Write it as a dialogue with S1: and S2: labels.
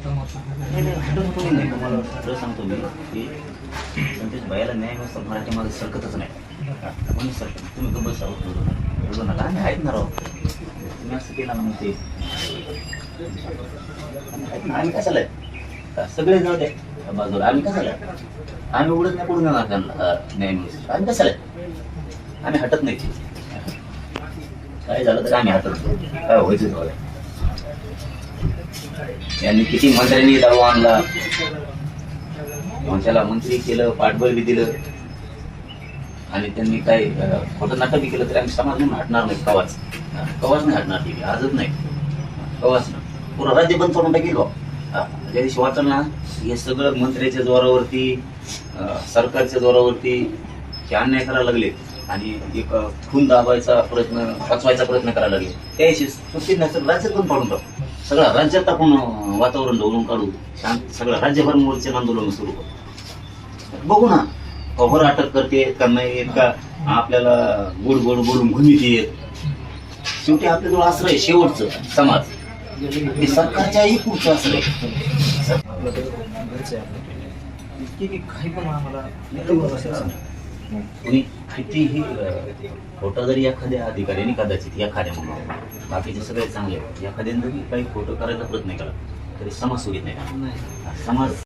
S1: नाही तुम्हाला खरं सांगतो मी की संतोष बायाला न्याय व्यवस्था मराठीमध्ये सरकतच नाही. म्हणून सर तुम्ही गप्प बसावं नका, आम्ही आहेत ना राव. तुम्ही असं केलं ना मग ते आम्ही कशाला आहे सगळे जाऊ दे बाजूला. आम्ही कशाला आम्ही उडत नाही पडून येणार त्यांना न्याय मिळून. आम्ही कशाला आम्ही हटत नाही. काय झालं तर आम्ही हटत काय व्हायचं झालं. यांनी किती मंत्र्यांनी दबाव आणला, त्याला मंत्री केलं, पाठबळ बी दिलं आणि त्यांनी काय खोटं नाटक बी केलं तरी आम्ही समाज म्हणून हटणार नाही. कवाच नाही हटणार. ती आजच नाही कवाच ना. पुरा राज्य बंद करून टाकेल बा. ज्या दिवशी वाचल ना हे सगळं मंत्र्याच्या जोरावरती सरकारच्या जोरावरती हे अन्याय करायला लागले आणि एक खून दाबायचा प्रयत्न वाचवायचा प्रयत्न करायला लागले. त्याशी राज्यात पण पाडून टाकू. सगळं राज्यात आपण वातावरण ढवळून काढू. शांत सगळं राज्यभर मोर्चे आंदोलन सुरू करू. बघू ना कव्हर अटक करते का नाही का आपल्याला गोड गोड बोलून घुमीत येत. शेवटी आपल्याजवळ आश्रय शेवटचं समाज हे सरकारच्याही पुढचं आश्रय.
S2: काही पण आम्हाला
S1: कुणी कितीही खोटं जरी एखाद्या अधिकाऱ्याने कदाचित एखाद्या म्हणून बाकीचे सगळे चांगले एखाद्याने जरी काही खोटं करायचा प्रयत्न केला तरी समाज सोडित नाही. समाज